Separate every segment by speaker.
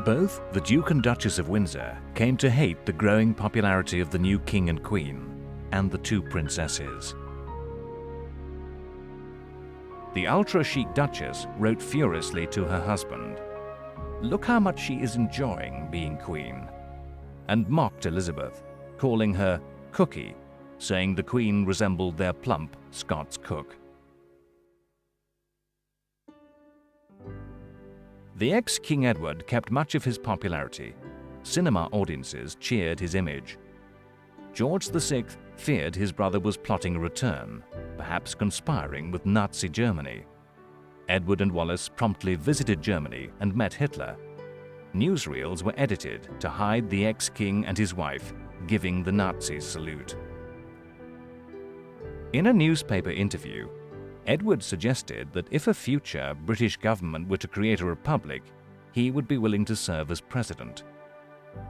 Speaker 1: Both the Duke and Duchess of Windsor came to hate the growing popularity of the new King and Queen and the two princesses. The ultra-chic Duchess wrote furiously to her husband, "Look how much she is enjoying being Queen," and mocked Elizabeth, calling her Cookie, saying the Queen resembled their plump Scots cook. The ex-King Edward kept much of his popularity. Cinema audiences cheered his image. George VI feared his brother was plotting a return, perhaps conspiring with Nazi Germany. Edward and Wallace promptly visited Germany and met Hitler. Newsreels were edited to hide the ex-king and his wife giving the Nazis salute. In a newspaper interview, Edward suggested that if a future British government were to create a republic, he would be willing to serve as president.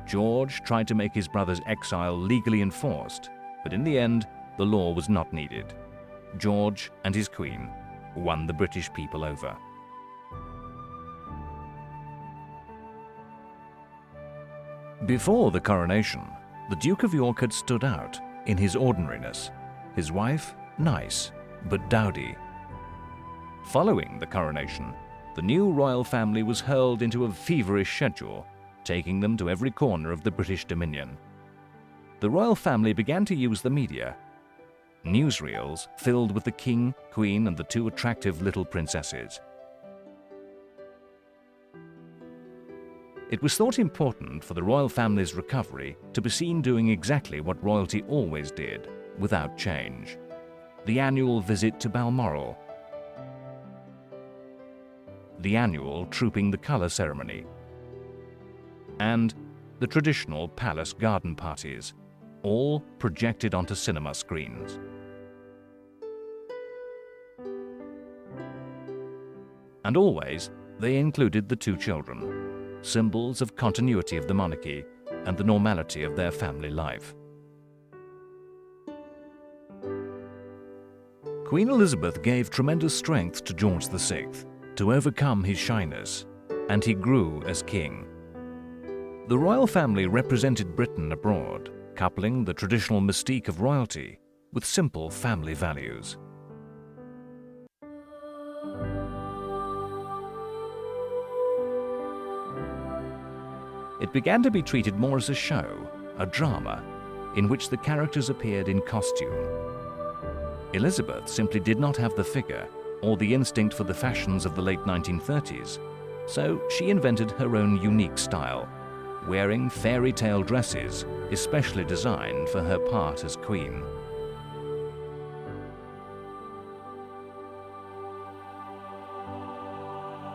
Speaker 1: George tried to make his brother's exile legally enforced, but in the end, the law was not needed. George and his queen won the British people over. Before the coronation, the Duke of York had stood out in his ordinariness. His wife, nice, but dowdy. Following the coronation, the new royal family was hurled into a feverish schedule, taking them to every corner of the British Dominion. The royal family began to use the media. Newsreels filled with the king, queen, and the two attractive little princesses. It was thought important for the royal family's recovery to be seen doing exactly what royalty always did, without change: the annual visit to Balmoral, the annual Trooping the Colour ceremony, and the traditional palace garden parties, all projected onto cinema screens. And always, they included the two children, symbols of continuity of the monarchy and the normality of their family life. Queen Elizabeth gave tremendous strength to George VI to overcome his shyness, and he grew as king. The royal family represented Britain abroad, coupling the traditional mystique of royalty with simple family values. It began to be treated more as a show, a drama, in which the characters appeared in costume. Elizabeth simply did not have the figure or the instinct for the fashions of the late 1930s, so she invented her own unique style, wearing fairy tale dresses especially designed for her part as queen.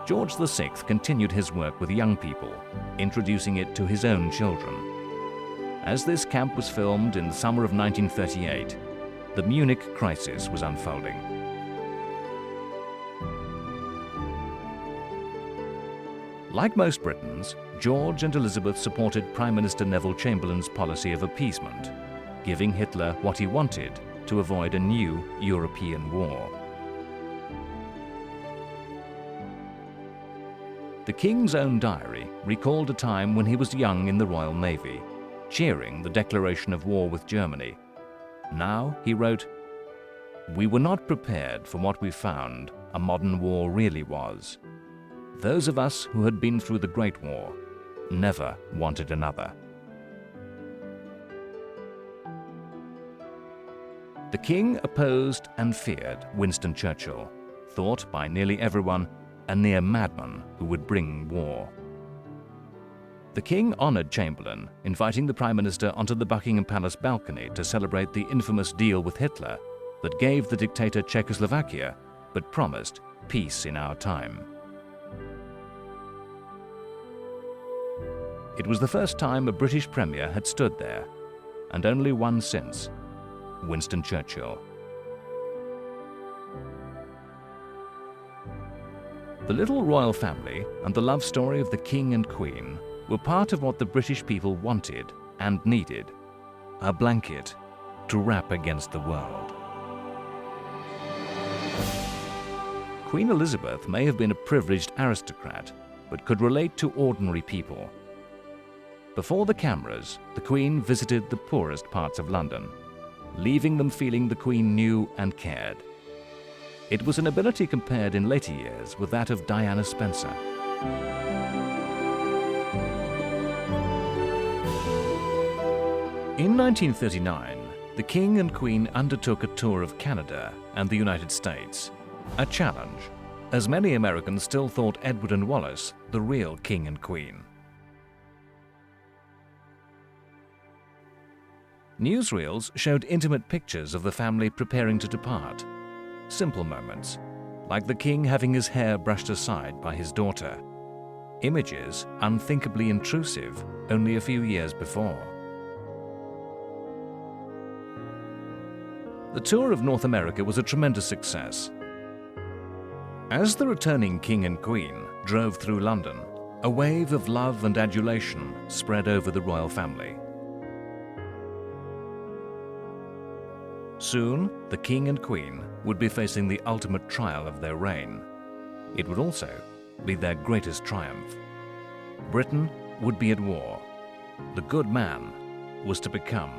Speaker 1: George VI continued his work with young people, introducing it to his own children. As this camp was filmed in the summer of 1938, the Munich crisis was unfolding. Like most Britons, George and Elizabeth supported Prime Minister Neville Chamberlain's policy of appeasement, giving Hitler what he wanted to avoid a new European war. The King's own diary recalled a time when he was young in the Royal Navy, cheering the declaration of war with Germany. Now, he wrote, "We were not prepared for what we found a modern war really was. Those of us who had been through the Great War never wanted another." The King opposed and feared Winston Churchill, thought by nearly everyone a near madman who would bring war. The King honoured Chamberlain, inviting the Prime Minister onto the Buckingham Palace balcony to celebrate the infamous deal with Hitler that gave the dictator Czechoslovakia but promised peace in our time. It was the first time a British Premier had stood there, and only one since: Winston Churchill. The little royal family and the love story of the King and Queen were part of what the British people wanted and needed: a blanket to wrap against the world. Queen Elizabeth may have been a privileged aristocrat, but could relate to ordinary people. Before the cameras, the Queen visited the poorest parts of London, leaving them feeling the Queen knew and cared. It was an ability compared in later years with that of Diana Spencer. In 1939, the King and Queen undertook a tour of Canada and the United States, a challenge, as many Americans still thought Edward and Wallis the real King and Queen. Newsreels showed intimate pictures of the family preparing to depart. Simple moments, like the King having his hair brushed aside by his daughter. Images unthinkably intrusive only a few years before. The tour of North America was a tremendous success. As the returning King and Queen drove through London, a wave of love and adulation spread over the royal family. Soon, the King and Queen would be facing the ultimate trial of their reign. It would also be their greatest triumph. Britain would be at war. The good man was to become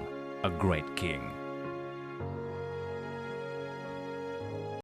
Speaker 1: a great king.